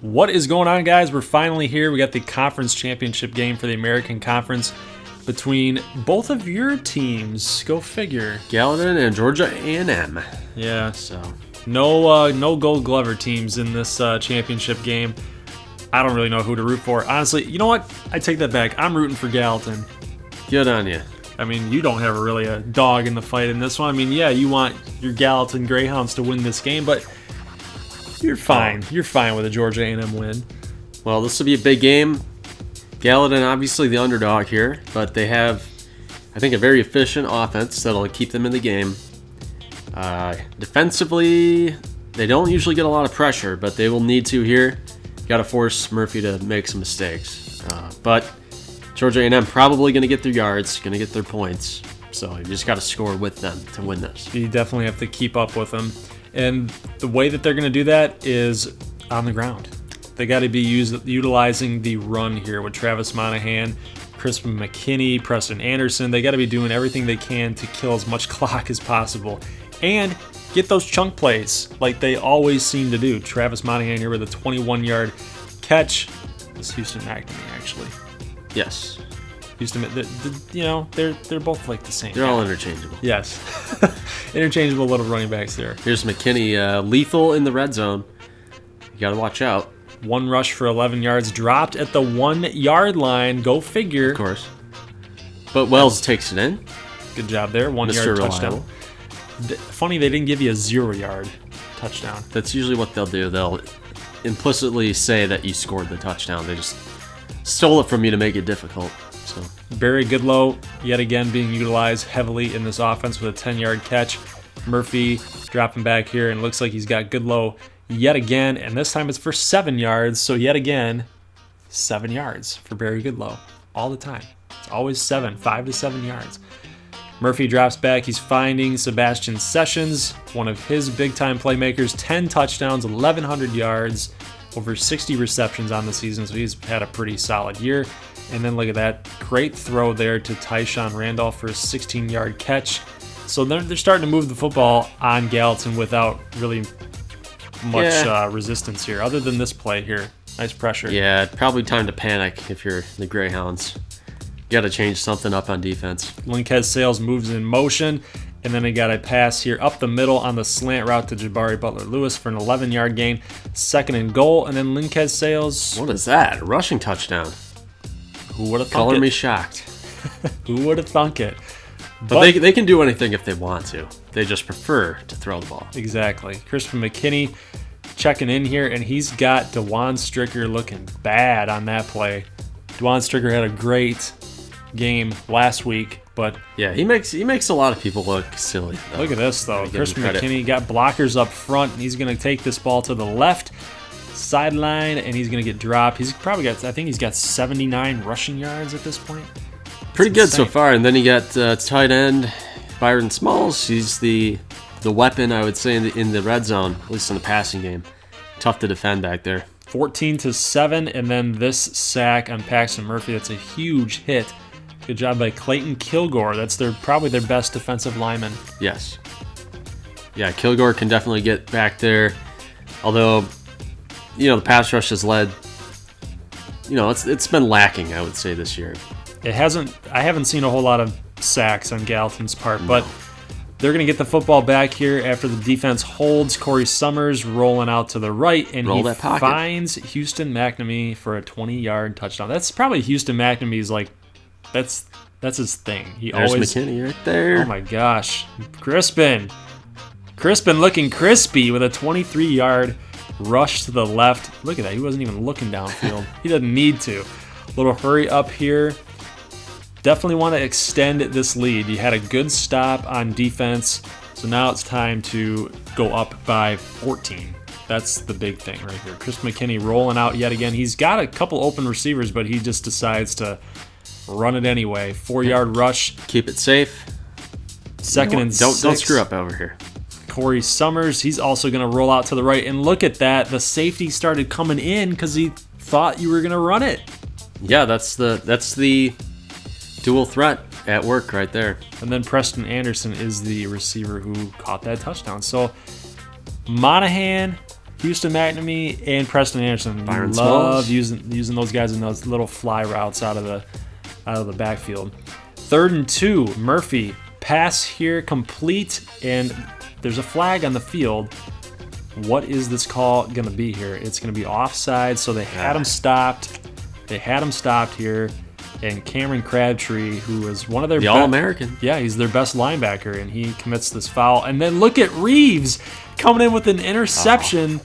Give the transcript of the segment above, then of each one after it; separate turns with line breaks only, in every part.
What is going on, guys? We're finally here. We got the conference championship game for the American Conference between both of your teams. Go figure.
Gallatin and Georgia A&M.
Yeah, so no Gold Glover teams in this championship game. I don't really know who to root for. Honestly, you know what? I take that back. I'm rooting for Gallatin.
Good on you.
I mean, you don't have really a dog in the fight in this one. I mean, yeah, you want your Gallatin Greyhounds to win this game, but you're fine. You're fine with a Georgia A&M win.
Well, this will be a big game. Gallatin, obviously the underdog here, but they have, I think, a very efficient offense that'll keep them in the game. Defensively, they don't usually get a lot of pressure, but they will need to here. Got to force Murphy to make some mistakes. But Georgia A&M probably going to get their yards, going to get their points. So you just got to score with them to win this.
You definitely have to keep up with them. And the way that they're going to do that is on the ground. They got to be utilizing the run here with Travis Monahan, Crispin McKinney, Preston Anderson. They got to be doing everything they can to kill as much clock as possible and get those chunk plays like they always seem to do. Travis Monahan here with a 21-yard catch. It's Houston McNamee, actually.
Yes.
Houston, they're both like the same.
They're all interchangeable.
Yes. Interchangeable little running backs there.
Here's McKinney, lethal in the red zone. You got to watch out.
One rush for 11 yards, dropped at the 1-yard line. Go figure.
Of course. But Wells takes it in.
Good job there. 1-yard touchdown. Funny they didn't give you a 0-yard touchdown.
That's usually what they'll do. They'll implicitly say that you scored the touchdown. They just stole it from you to make it difficult. So
Barry Goodlow, yet again, being utilized heavily in this offense with a 10-yard catch. Murphy dropping back here, and looks like he's got Goodlow yet again, and this time it's for 7 yards. So yet again, 7 yards for Barry Goodlow all the time. It's always 5 to 7 yards. Murphy drops back. He's finding Sebastian Sessions, one of his big-time playmakers. 10 touchdowns, 1,100 yards, over 60 receptions on the season, so he's had a pretty solid year. And then look at that great throw there to Tyshawn Randolph for a 16-yard catch. So they're starting to move the football on Gallatin without really much resistance here, other than this play here. Nice pressure.
Yeah, probably time to panic if you're the Greyhounds. You got to change something up on defense.
Linkez Sales moves in motion, and then they got a pass here up the middle on the slant route to Jabari Butler-Lewis for an 11-yard gain. 2nd and goal, and then Linkez Sales.
What is that? A rushing touchdown.
Who would have thunk
Color
it?
me shocked.
Who would have thunk it?
But they can do anything if they want to. They just prefer to throw the ball.
Exactly. Crispin McKinney checking in here, and he's got DeJuan Stricker looking bad on that play. DeJuan Stricker had a great game last week, but
yeah, he makes a lot of people look silly, though.
Look at this, though. Crispin McKinney got blockers up front, and he's going to take this ball to the left sideline, and he's going to get dropped. He's probably got, I think he's got 79 rushing yards at this point.
Pretty good so far. And then you got tight end Byron Smalls. He's the weapon, I would say, in the red zone, at least in the passing game. Tough to defend back there.
14-7, and then this sack on Paxton Murphy. That's a huge hit. Good job by Clayton Kilgore. That's probably their best defensive lineman.
Yes. Yeah, Kilgore can definitely get back there. Although, the pass rush has led. It's been lacking, I would say, this year.
It hasn't. I haven't seen a whole lot of sacks on Gallatin's part, but they're going to get the football back here after the defense holds. Corey Summers rolling out to the right, and he finds Houston McNamee for a 20-yard touchdown. That's probably Houston McNamee's that's his thing.
There's McKinney right there.
Oh my gosh, Crispin looking crispy with a 23-yard rush to the left. Look at that. He wasn't even looking downfield. He doesn't need to. A little hurry up here. Definitely want to extend this lead. You had a good stop on defense, so now it's time to go up by 14. That's the big thing right here. Chris McKinney rolling out yet again. He's got a couple open receivers, but he just decides to run it anyway. 4-yard rush.
Keep it safe.
2nd and 6.
Don't screw up over here.
Corey Summers, he's also going to roll out to the right. And look at that. The safety started coming in because he thought you were going to run it.
Yeah, that's the dual threat at work right there.
And then Preston Anderson is the receiver who caught that touchdown. So Monahan Houston McNamee and Preston Anderson.
Byron
Love
Smalls.
using those guys in those little fly routes out of the backfield. 3rd and 2. Murphy pass here complete, and there's a flag on the field. What is this call going to be here? It's going to be offside, so they had him stopped. They had him stopped here, and Cameron Crabtree, who is one of their
All-American.
Yeah, he's their best linebacker, and he commits this foul. And then look at Reeves coming in with an interception.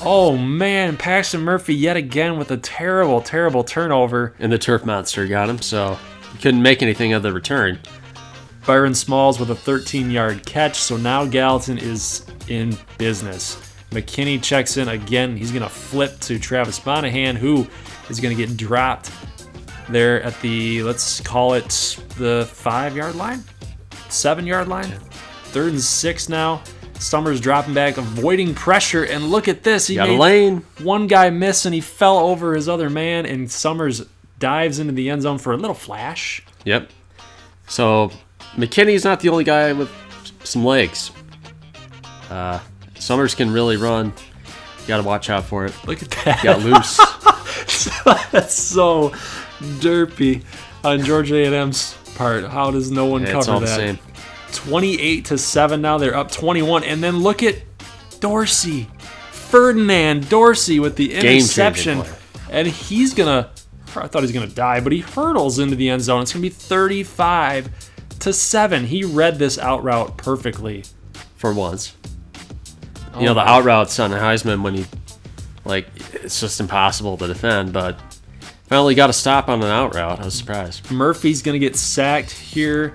Oh, man, Paxton Murphy yet again with a terrible, terrible turnover.
And the turf monster got him, so he couldn't make anything of the return.
Byron Smalls with a 13-yard catch, so now Gallatin is in business. McKinney checks in again. He's going to flip to Travis Monahan, who is going to get dropped there at the, let's call it the 5-yard line? 7-yard line? 3rd and 6 now. Summers dropping back, avoiding pressure, and look at this. He
Got a
made
lane.
one guy miss, and he fell over his other man, and Summers dives into the end zone for a little flash.
Yep. So McKinney's not the only guy with some legs. Summers can really run. You got to watch out for it.
Look at that.
Got loose.
That's so derpy on Georgia A&M's part. How does no one cover
It's all
that?
the same.
28-7 now. They're up 21. And then look at Dorsey. Ferdinand Dorsey with the interception.
play.
And he's going to, I thought he was going to die, but he hurdles into the end zone. It's going to be 35-7. He read this out route perfectly.
For once. You know, the out routes on Heisman when it's just impossible to defend, but finally got a stop on an out route. I was surprised.
Murphy's going to get sacked here,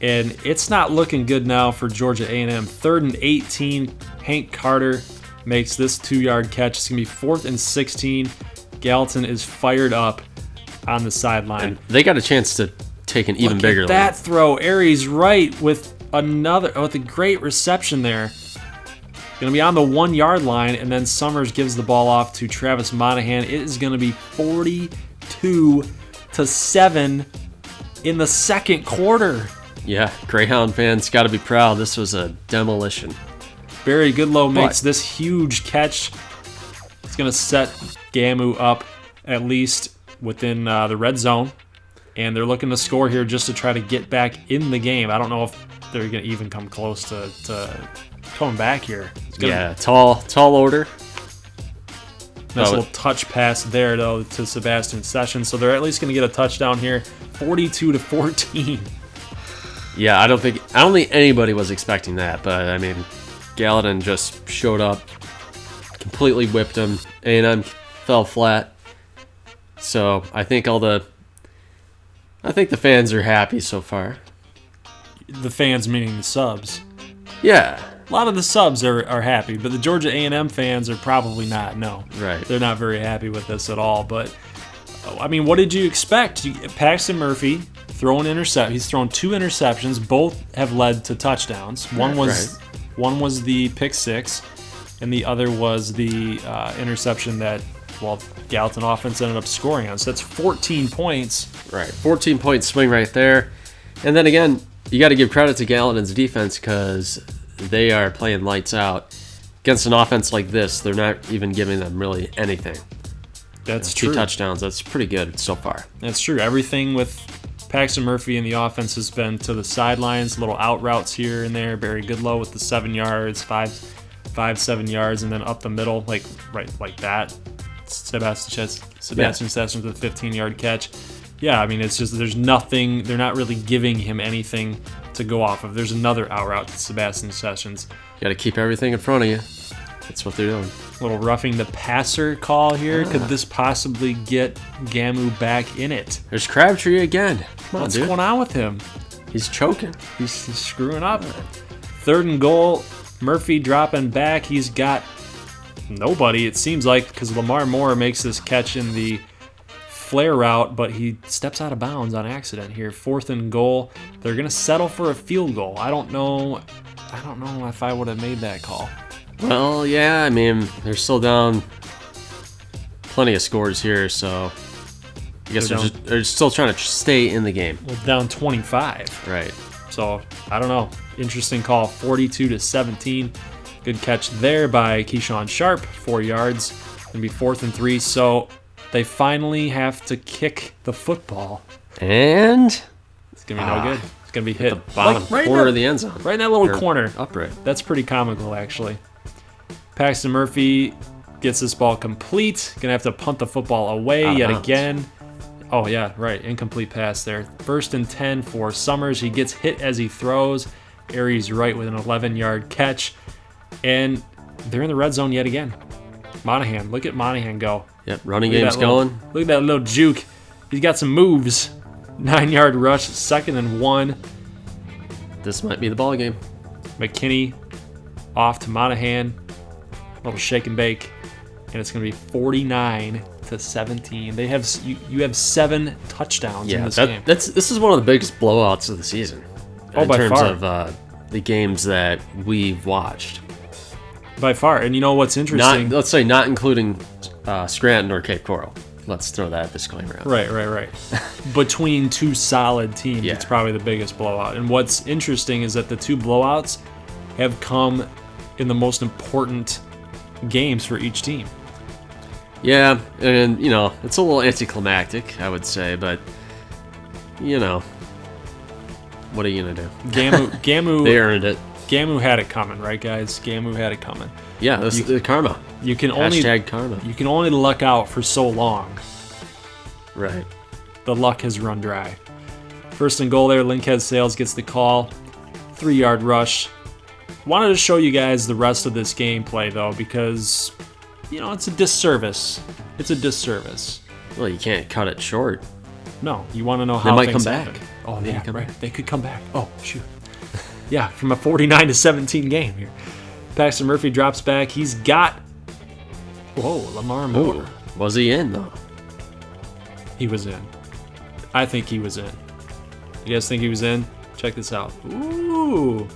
and it's not looking good now for Georgia A&M. 3rd and 18. Hank Carter makes this 2-yard catch. It's going to be 4th and 16. Gallatin is fired up on the sideline.
And they got a chance to take an even bigger lead.
That throw, Aries right with a great reception there. Going to be on the 1-yard line, and then Summers gives the ball off to Travis Monahan. It is going to be 42-7 in the second quarter.
Yeah, Greyhound fans got to be proud. This was a demolition.
Barry Goodlow makes this huge catch. It's going to set Gamu up at least within the red zone, and they're looking to score here just to try to get back in the game. I don't know if they're going to even come close to coming back here.
Yeah, tall order.
Nice little touch pass there, though, to Sebastian Sessions. So they're at least going to get a touchdown here, 42-14.
Yeah, I don't think anybody was expecting that, but I mean, Gallatin just showed up, completely whipped him. A&M fell flat. So I think the fans are happy so far.
The fans meaning the subs.
Yeah.
A lot of the subs are happy, but the Georgia A&M fans are probably not. No.
Right.
They're not very happy with this at all. But, I mean, what did you expect? Paxton Murphy throwing intercept. He's thrown 2 interceptions. Both have led to touchdowns. One was the pick 6, and the other was the interception that, Gallatin offense ended up scoring on. So that's 14 points.
Right. 14-point swing right there. And then again, you got to give credit to Gallatin's defense because they are playing lights out. Against an offense like this, they're not even giving them really anything.
That's true.
2 touchdowns. That's pretty good so far.
That's true. Everything with Paxton Murphy in the offense has been to the sidelines, little out routes here and there. Barry Goodlow with the 7 yards, 7 yards, and then up the middle, like that. Sebastian Sessions with a 15-yard catch. Yeah, I mean, it's just there's nothing. They're not really giving him anything to go off of. There's another out route to Sebastian Sessions.
You got to keep everything in front of you. That's what they're doing.
Little roughing the passer call here. Could this possibly get Gamu back in it?
There's Crabtree again. Come on,
What's
dude.
going on with him?
He's choking.
He's screwing up. 3rd and goal. Murphy dropping back. He's got nobody, it seems like, because Lamar Moore makes this catch in the flare route, but he steps out of bounds on accident here. 4th and goal. They're going to settle for a field goal. I don't know if I would have made that call.
Well, yeah, I mean, they're still down plenty of scores here, so I guess they're still trying to stay in the game.
Well, down 25.
Right.
So, I don't know. Interesting call. 42-17. Going Good catch there by Keyshawn Sharp, 4 yards. Gonna be 4th and 3, so they finally have to kick the football.
And
it's gonna be no good. It's gonna be hit
the bottom corner of the end zone.
Right in that little corner.
Upright.
That's pretty comical, actually. Paxton Murphy gets this ball complete. Gonna have to punt the football away yet again. Oh, yeah, right. Incomplete pass there. 1st and 10 for Summers. He gets hit as he throws. Aries right with an 11-yard catch. And they're in the red zone yet again. Monahan. Look at Monahan go.
Yep, running game's going.
Look at that little juke. He's got some moves. 9-yard rush, 2nd and 1.
This might be the ball game.
McKinney off to Monahan. Little shake and bake. And it's going to be 49-17. They have you have 7 touchdowns in this game.
This is one of the biggest blowouts of the season. In terms of the games that we've watched.
By far. And you know what's interesting?
Let's say not including Scranton or Cape Coral. Let's throw that disclaimer out.
Right. Between 2 solid teams, it's probably the biggest blowout. And what's interesting is that the 2 blowouts have come in the most important games for each team.
Yeah, and, it's a little anticlimactic, I would say, but, what are you going to do?
Gamu
they earned it.
Gamu had it coming, right, guys? Gamu had it coming.
Yeah, this is karma.
You can only
karma.
You can only luck out for so long.
Right.
The luck has run dry. 1st and goal there. Linkez Sales gets the call. 3-yard rush. Wanted to show you guys the rest of this gameplay, though, because, it's a disservice. It's a disservice.
Well, you can't cut it short.
No, you want to know how
they might
things
come
happen.
back.
Oh, yeah, right. They could come back. Oh, shoot. Yeah, from a 49-17 game here. Paxton Murphy drops back. He's got... Whoa, Lamar Moore.
Was he in, though?
He was in. I think he was in. You guys think he was in? Check this out. Ooh.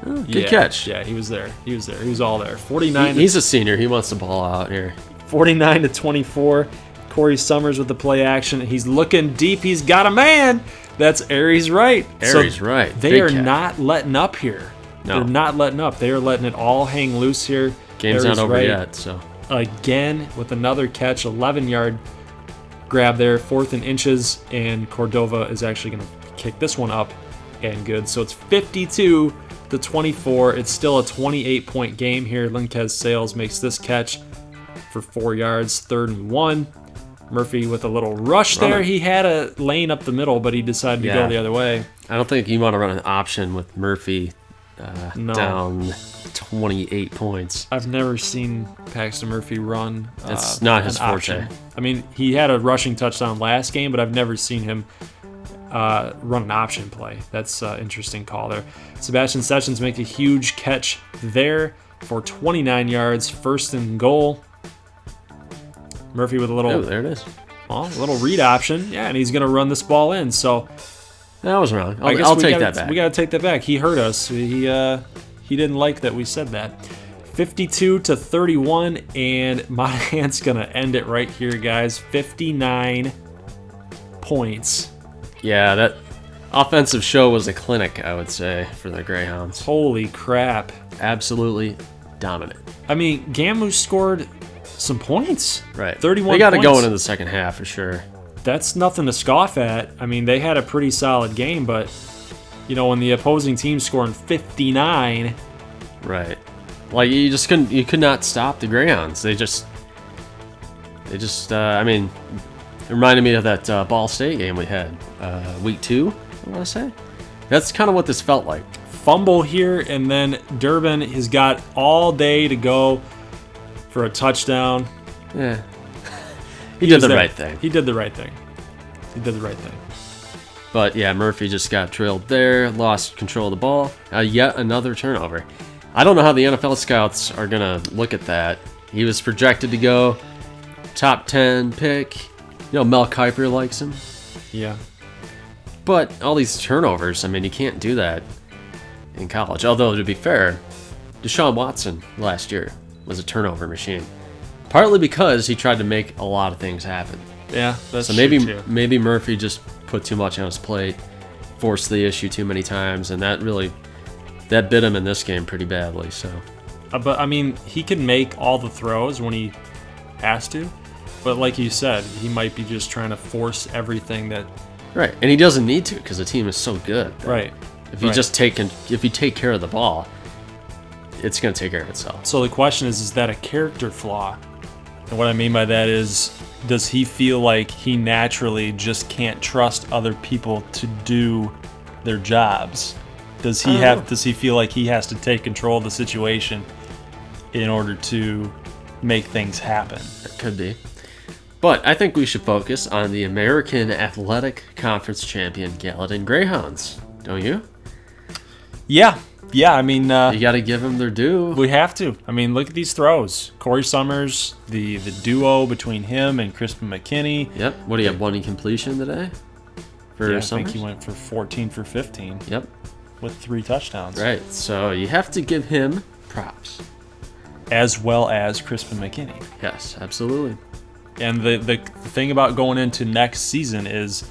Good catch.
Yeah, he was there. He was all there. 49.
He's a senior. He wants the ball out here.
49-24. Corey Summers with the play action. He's looking deep. He's got a man. That's Aries right.
Right.
They are not letting up here.
No.
They're not letting up. They are letting it all hang loose here.
Game's not over yet, so.
Again, with another catch, 11-yard grab there, 4th and inches, and Cordova is actually going to kick this one up and good. So it's 52-24. It's still a 28-point game here. Linkez Sales makes this catch for 4 yards, 3rd and 1. Murphy with a little rush there. He had a lane up the middle, but he decided to go the other way.
I don't think you want to run an option with Murphy down 28 points.
I've never seen Paxton Murphy run.
It's not his forte.
Option. I mean, he had a rushing touchdown last game, but I've never seen him run an option play. That's an interesting call there. Sebastian Sessions make a huge catch there for 29 yards, 1st and goal. Murphy with a little...
Oh, there it is.
Well, a little read option. Yeah, and he's going to run this ball in. So
that was wrong. I'll take that back.
We got to take that back. He heard us. He didn't like that we said that. 52-31, and Monahan's going to end it right here, guys. 59 points.
Yeah, that offensive show was a clinic, I would say, for the Greyhounds.
Holy crap.
Absolutely dominant.
I mean, Gamu scored some points.
Right.
31
They got it
points.
going in the second half for sure.
That's nothing to scoff at. I mean, they had a pretty solid game, but, when the opposing team scoring 59...
Right. Like, you could not stop the Greyhounds. They just, I mean, it reminded me of that Ball State game we had, week 2, I want to say. That's kind of what this felt like.
Fumble here, and then Durbin has got all day to go for a touchdown.
Yeah. He did the right thing.
He did the right thing.
But, yeah, Murphy just got trailed there, lost control of the ball. Yet another turnover. I don't know how the NFL scouts are going to look at that. He was projected to go top 10 pick. Mel Kiper likes him.
Yeah.
But all these turnovers, I mean, you can't do that in college. Although, to be fair, Deshaun Watson last year was a turnover machine. Partly because he tried to make a lot of things happen.
Yeah, that's
so maybe Murphy just put too much on his plate, forced the issue too many times, and that really that bit him in this game pretty badly. So,
But, I mean, he can make all the throws when he has to. But like you said, he might be just trying to force everything that...
right, and he doesn't need to because the team is so good.
Right.
If you if you take care of the ball, it's going to take care of itself.
So the question is that a character flaw? And what I mean by that is, does he feel like he naturally just can't trust other people to do their jobs? Does he feel like he has to take control of the situation in order to make things happen?
It could be. But I think we should focus on the American Athletic Conference champion Gallatin Greyhounds, don't you?
Yeah, I mean...
you got to give them their due.
We have to. I mean, look at these throws. Corey Summers, the duo between him and Crispin McKinney.
Yep. What do you have, one incompletion today?
I think he went for 14 for 15.
Yep.
With 3 touchdowns.
Right. So you have to give him props.
As well as Crispin McKinney.
Yes, absolutely.
And the thing about going into next season is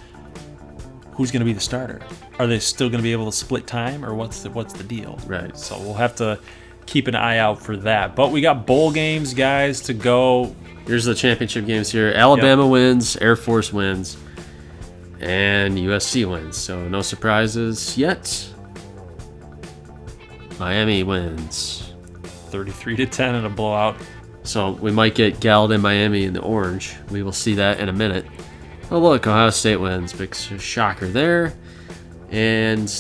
who's going to be the starter? Are they still going to be able to split time, or what's the deal?
Right.
So we'll have to keep an eye out for that. But we got bowl games, guys, to go.
Here's the championship games here. Alabama wins, Air Force wins, and USC wins. So no surprises yet. Miami wins
33-10 in a blowout.
So we might get Gallatin, Miami in the orange. We will see that in a minute. Oh, look, Ohio State wins. Big shocker there. And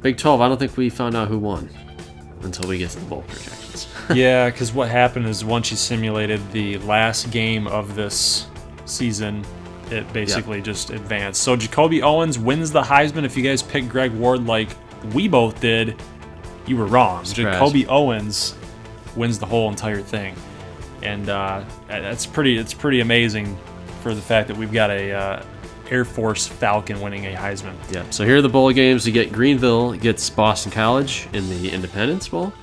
Big 12, I don't think we found out who won until we get to the bowl projections.
Yeah, because what happened is once you simulated the last game of this season, it basically just advanced. So Jacoby Owens wins the Heisman. If you guys picked Greg Ward like we both did, you were wrong.
Surprise.
Jacoby Owens wins the whole entire thing. And it's pretty amazing for the fact that we've got a Air Force Falcon winning a Heisman.
Yeah. So here are the bowl games. You get Greenville gets Boston College in the Independence Bowl.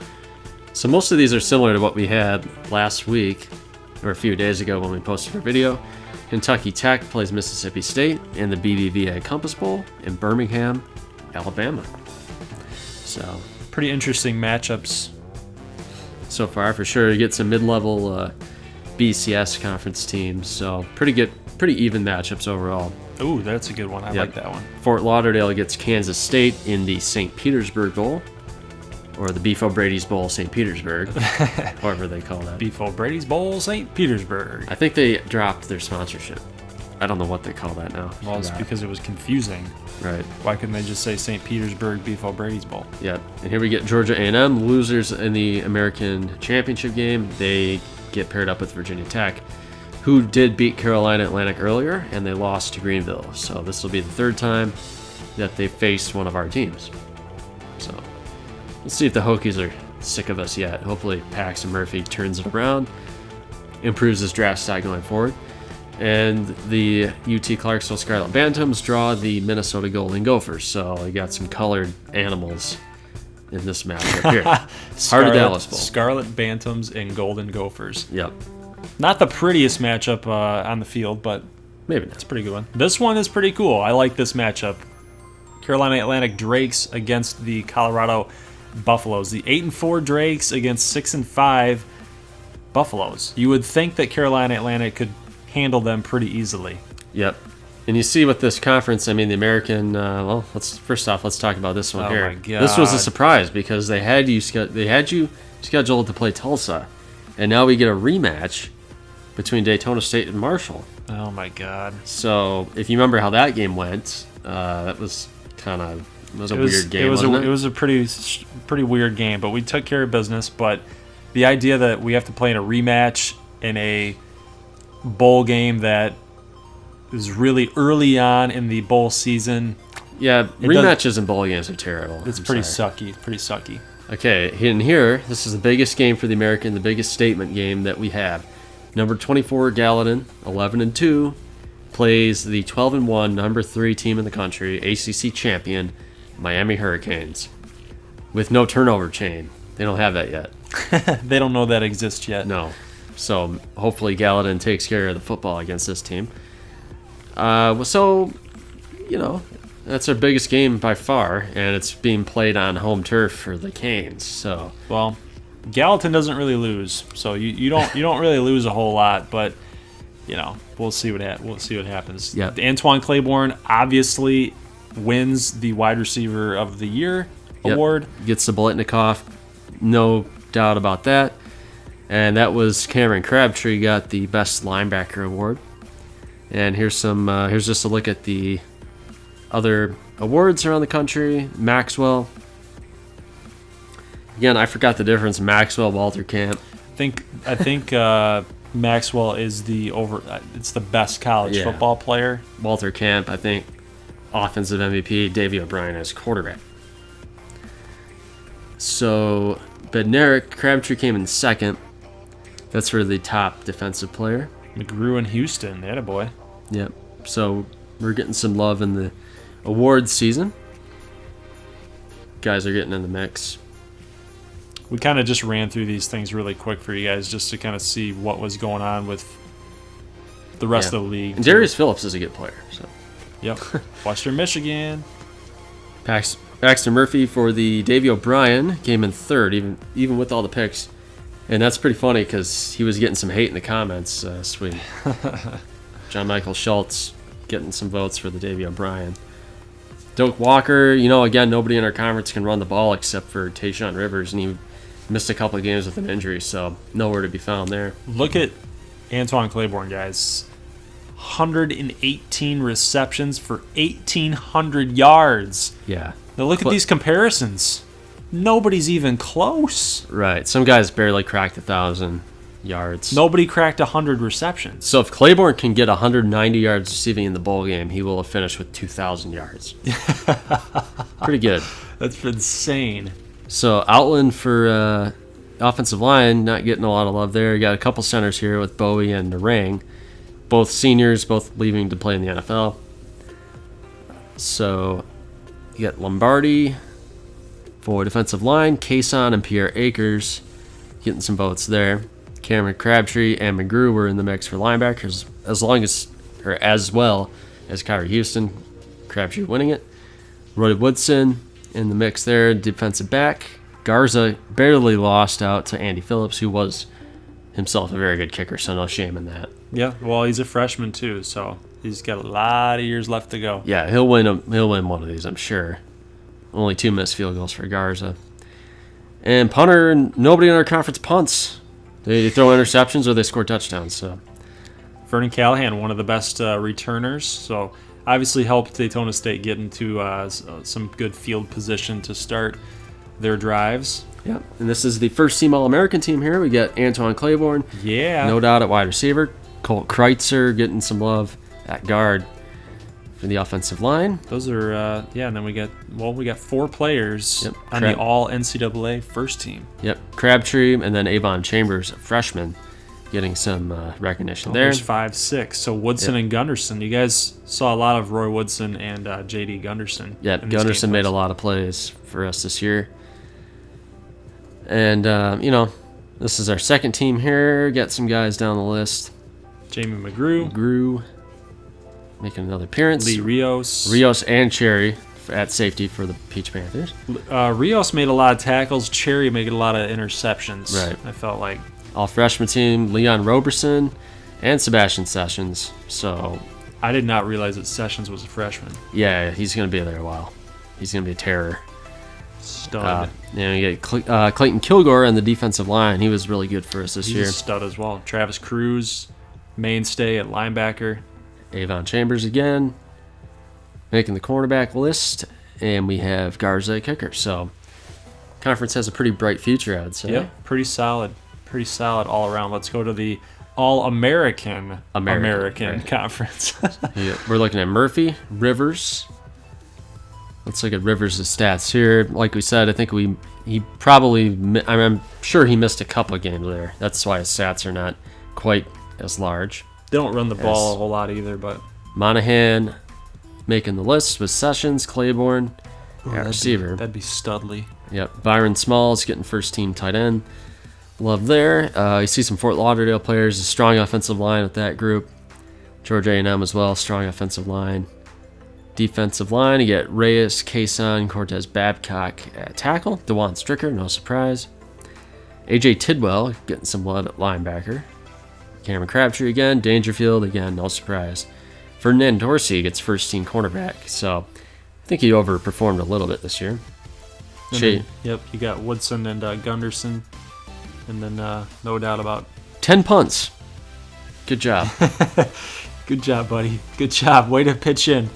So most of these are similar to what we had last week or a few days ago when we posted our video. Kentucky Tech plays Mississippi State in the BBVA Compass Bowl in Birmingham, Alabama. So
pretty interesting matchups
so far for sure. You get some mid-level BCS conference teams, so pretty good, pretty even matchups overall.
Ooh, that's a good one. I like that one.
Fort Lauderdale gets Kansas State in the St. Petersburg Bowl, or the Beef O'Brady's Bowl, St. Petersburg, however they call that.
Beef O'Brady's Bowl, St. Petersburg.
I think they dropped their sponsorship. I don't know what they call that now.
Well, it's because it was confusing.
Right.
Why couldn't they just say St. Petersburg Beef O'Brady's Bowl?
Yep. And here we get Georgia A&M, losers in the American Championship game. They get paired up with Virginia Tech, who did beat Carolina Atlantic earlier, and they lost to Greenville. So this will be the third time that they faced one of our teams. So we'll see if the Hokies are sick of us yet. Hopefully Paxton Murphy turns it around, improves his draft stock going forward. And the UT Clarksville Scarlet Bantams draw the Minnesota Golden Gophers. So we got some colored animals in this matchup here. Heart of Dallas Bowl.
Scarlet Bantams and Golden Gophers.
Yep.
Not the prettiest matchup on the field, but
maybe not.
It's a pretty good one. This one is pretty cool. I like this matchup. Carolina Atlantic Drakes against the Colorado Buffaloes. The 8-4 Drakes against 6-5 Buffaloes. You would think that Carolina Atlantic could handle them pretty easily.
Yep. And you see with this conference, I mean, the American, let's talk about this one here.
My God.
This was a surprise because they had you scheduled to play Tulsa. And now we get a rematch between Daytona State and Marshall.
Oh my God.
So if you remember how that game went, that was a weird game.
It was a pretty weird game, but we took care of business. But the idea that we have to play in a rematch in a bowl game that is really early on in the bowl season.
Yeah, rematches and bowl games are terrible.
It's pretty sucky. Okay,
in here, this is the biggest game for the American, the biggest statement game that we have. Number 24, Gallatin, 11-2, plays the 12-1, number 3 team in the country, ACC champion, Miami Hurricanes, with no turnover chain. They don't have that yet.
They don't know that exists yet.
No. So hopefully Gallatin takes care of the football against this team. So, That's our biggest game by far, and it's being played on home turf for the Canes. So,
well, Gallatin doesn't really lose, so you don't really lose a whole lot, but we'll see what happens.
Yep.
Antoine Claiborne obviously wins the wide receiver of the year award.
Gets the Bolitnikoff, no doubt about that. And that was Cameron Crabtree got the best linebacker award. And here's just a look at the other awards around the country. Maxwell. Again, I forgot the difference. Maxwell, Walter Camp.
I think Maxwell is it's the best college football player.
Walter Camp, I think, offensive MVP. Davey O'Brien as quarterback. So, Bednarik, Crabtree came in second. That's for the top defensive player.
McGrew and Houston, attaboy.
Yep. So, we're getting some love in the awards season. Guys are getting in the mix.
We kind of just ran through these things really quick for you guys just to kind of see what was going on with the rest of the league.
And Darius Phillips is a good player. So,
yep. Western Michigan.
Baxter Murphy for the Davey O'Brien came in third, even with all the picks. And that's pretty funny because he was getting some hate in the comments. Sweet. John Michael Schultz getting some votes for the Davey O'Brien. Doak Walker, again, nobody in our conference can run the ball except for Tayshaun Rivers, and he missed a couple of games with an injury, so nowhere to be found there.
Look at Antoine Claiborne, guys. 118 receptions for 1,800 yards.
Yeah.
Now look at these comparisons. Nobody's even close.
Right. Some guys barely cracked 1,000 yards.
Nobody cracked 100 receptions.
So if Claiborne can get 190 yards receiving in the bowl game, he will have finished with 2,000 yards. Pretty good.
That's insane.
So Outland for offensive line, not getting a lot of love there. You got a couple centers here with Bowie and Narang. Both seniors, both leaving to play in the NFL. So you got Lombardi for defensive line, Kason and Pierre Akers getting some votes there. Cameron Crabtree and McGrew were in the mix for linebackers as well as Kyrie Houston. Crabtree winning it. Roy Woodson in the mix there, defensive back. Garza barely lost out to Andy Phillips, who was himself a very good kicker, so no shame in that.
Yeah, well, he's a freshman too, so he's got a lot of years left to go.
Yeah, he'll win one of these, I'm sure. Only 2 missed field goals for Garza. And punter, nobody in our conference punts. They throw interceptions or they score touchdowns. So
Vernon Callahan, one of the best returners, so obviously helped Daytona State get into some good field position to start their drives.
Yeah, and this is the first team All-American team here. We got Antoine Claiborne.
Yeah.
No doubt at wide receiver. Colt Kreitzer getting some love at guard for the offensive line.
Those are, and then we got 4 players on the All-NCAA first team.
Yep, Crabtree and then Avon Chambers, a freshman, getting some recognition there.
There's 5, 6. So Woodson and Gunderson. You guys saw a lot of Roy Woodson and J.D. Gunderson.
Yep, Gunderson made a lot of plays for us this year. And, this is our second team here. Got some guys down the list.
Jamie McGrew.
Making another appearance.
Lee Rios.
Rios and Cherry at safety for the Peach Panthers.
Rios made a lot of tackles. Cherry made a lot of interceptions.
Right.
I felt like.
All freshman team, Leon Roberson and Sebastian Sessions. So
I did not realize that Sessions was a freshman.
Yeah, he's going to be there a while. He's going to be a terror.
Stud.
You get Clayton Kilgore on the defensive line. He was really good for us this year.
He's a stud as well. Travis Cruz, mainstay at linebacker.
Avon Chambers again, making the cornerback list. And we have Garza kicker. So conference has a pretty bright future, I'd say.
Yep, pretty solid. Pretty solid all around. Let's go to the All-American
right.
Conference.
Yeah, we're looking at Murphy, Rivers. Let's look at Rivers' stats here. Like we said, I think I'm sure he missed a couple of games there. That's why his stats are not quite as large.
They don't run the ball a whole lot either, but
Monahan making the list with Sessions, Claiborne, receiver.
That'd be Studley.
Yep. Byron Smalls getting first team tight end. Love there. You see some Fort Lauderdale players, a strong offensive line with that group. Georgia A&M as well, strong offensive line. Defensive line, you get Reyes, Kason, Cortez Babcock at tackle. DeJuan Stricker, no surprise. A.J. Tidwell getting some love at linebacker. Cameron Crabtree again. Dangerfield, again, no surprise. Ferdinand Dorsey gets first-team cornerback. So I think he overperformed a little bit this year.
Yep, you got Woodson and Gunderson. And then no doubt about
10 punts. Good job.
Good job, buddy. Good job. Way to pitch in.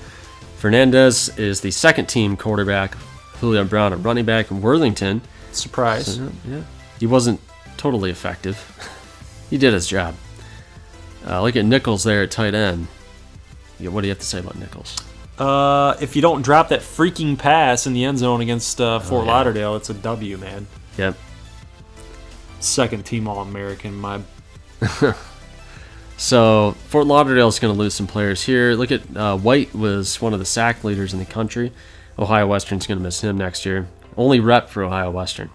Fernandez is the second-team quarterback. Julio Brown at running back in Worthington.
Surprise.
So, yeah. He wasn't totally effective. He did his job. Look at Nichols there at tight end. What do you have to say about Nichols?
If you don't drop that freaking pass in the end zone against Fort Lauderdale, it's a W, man.
Yep.
Second team All-American.
So Fort Lauderdale's going to lose some players here. Look at White was one of the sack leaders in the country. Ohio Western's going to miss him next year. Only rep for Ohio Western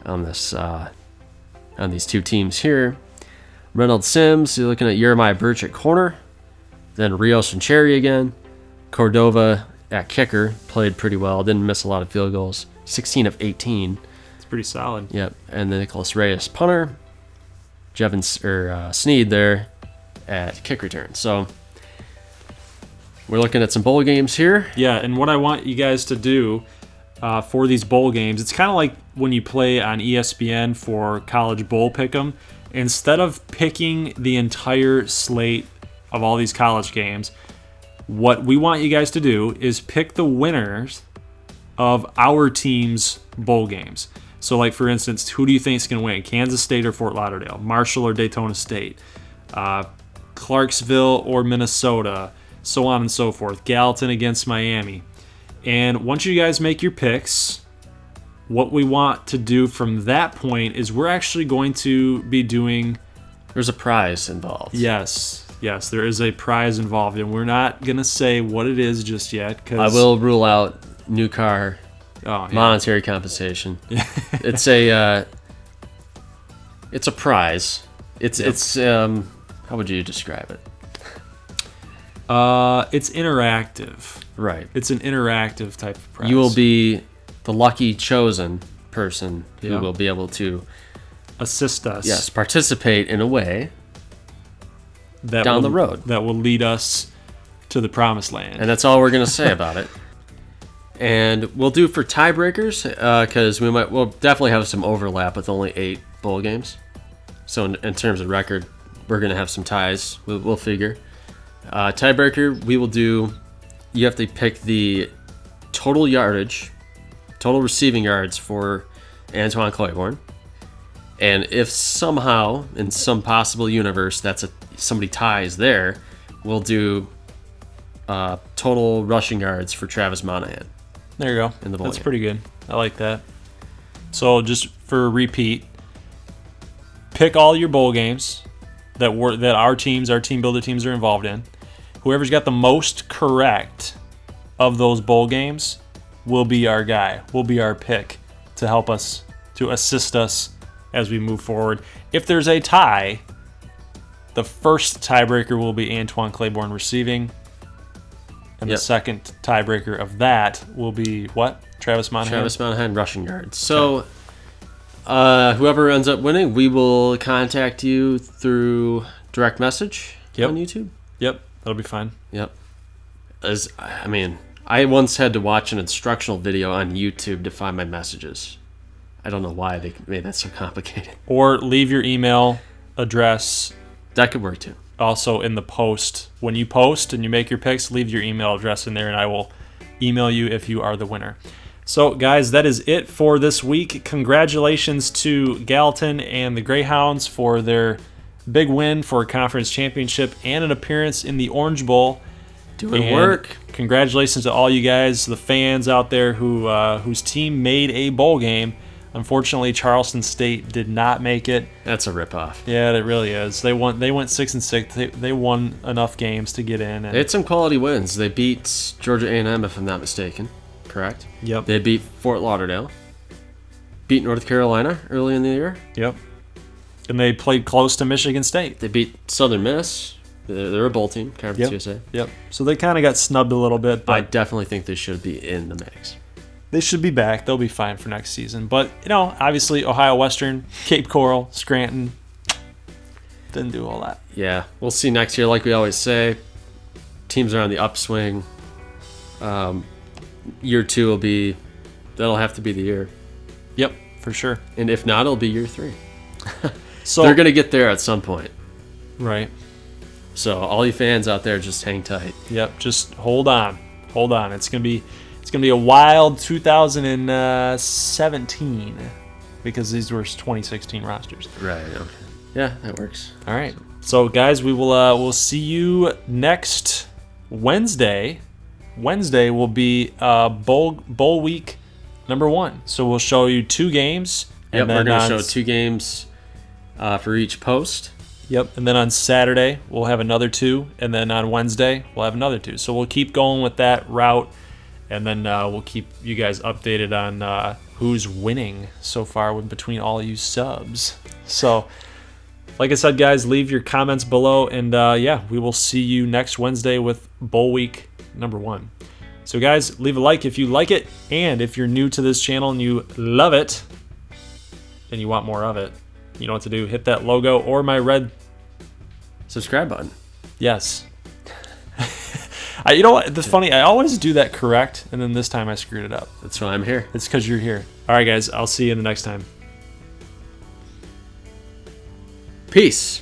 on this on these two teams here. Reynolds Sims, you're looking at Jeremiah Birch at corner. Then Rios and Cherry again. Cordova at kicker, played pretty well. Didn't miss a lot of field goals. 16 of 18.
It's pretty solid.
Yep. And then Nicholas Reyes, punter. Sneed there at kick return. So we're looking at some bowl games here.
Yeah, and what I want you guys to do for these bowl games, it's kind of like when you play on ESPN for college bowl pick'em. Instead of picking the entire slate of all these college games, what we want you guys to do is pick the winners of our team's bowl games. So, like, for instance, who do you think is going to win? Kansas State or Fort Lauderdale? Marshall or Daytona State? Clarksville or Minnesota? So on and so forth. Gallatin against Miami. And once you guys make your picks, what we want to do from that point is we're actually going to be doing...
There's a prize involved.
Yes, there is a prize involved, and we're not going to say what it is just yet.
I will rule out new car monetary compensation. It's a prize. It's how would you describe it?
It's interactive.
Right.
It's an interactive type of prize.
You will be the lucky chosen person who will be able to
assist us.
Yes, participate in a way down the road
that will lead us to the promised land.
And that's all we're going to say about it. And we'll do for tiebreakers because we'll definitely have some overlap with only 8 bowl games. So in terms of record, we're going to have some ties. We'll figure. Tiebreaker, we will do. You have to pick the total yardage, total receiving yards for Antoine Claiborne. And if somehow, in some possible universe, somebody ties there, we'll do total rushing yards for Travis Monahan.
There you go. That's pretty good. I like that. So just for a repeat, pick all your bowl games that our Teambuilder teams are involved in. Whoever's got the most correct of those bowl games will be our guy. Will be our pick to help us, to assist us as we move forward. If there's a tie, the first tiebreaker will be Antoine Claiborne receiving. And the second tiebreaker of that will be what? Travis Monahan?
Travis Monahan rushing yards. So whoever ends up winning, we will contact you through direct message on YouTube.
Yep, that'll be fine.
Yep. I once had to watch an instructional video on YouTube to find my messages. I don't know why they made that so complicated.
Or leave your email address.
That could work too.
Also in the post. When you post and you make your picks, leave your email address in there and I will email you if you are the winner. So guys, that is it for this week. Congratulations to Gallatin and the Greyhounds for their big win for a conference championship and an appearance in the Orange Bowl.
Doing work.
Congratulations to all you guys, the fans out there whose team made a bowl game. Unfortunately, Charleston State did not make it.
That's a ripoff.
Yeah, it really is. They went 6-6. They won enough games to get in.
They had some quality wins. They beat Georgia A&M, if I'm not mistaken. Correct?
Yep.
They beat Fort Lauderdale. Beat North Carolina early in the year.
Yep. And they played close to Michigan State.
They beat Southern Miss. They're a bowl team, Conference USA.
Yep. So they kind of got snubbed a little bit, but
I definitely think they should be in the mix.
they should be back. They'll be fine for next season. But, obviously Ohio Western, Cape Coral, Scranton, didn't do all that.
Yeah, we'll see next year. Like we always say, teams are on the upswing. Year 2 that'll have to be the year.
Yep, for sure.
And if not, it'll be year 3.
So
they're going to get there at some point.
Right.
So all you fans out there, just hang tight.
Yep, just hold on. It's gonna be a wild 2017 because these were 2016 rosters.
Right. Okay. Yeah, that works.
All right. So guys, we'll see you next Wednesday. Wednesday will be bowl week number 1. So we'll show you 2 games.
Yep,
and then
we're going to show 2 games for each post.
Yep, and then on Saturday we'll have another 2, and then on Wednesday we'll have another 2. So we'll keep going with that route, and then we'll keep you guys updated on who's winning so far between all you subs. So, like I said, guys, leave your comments below, and we will see you next Wednesday with Bowl Week number 1. So, guys, leave a like if you like it, and if you're new to this channel and you love it, and you want more of it, you know what to do. Hit that logo or my red
subscribe button.
Yes. You know what? It's funny. I always do that correct, and then this time I screwed it up.
That's why I'm here.
It's because you're here. All right, guys. I'll see you in the next time.
Peace.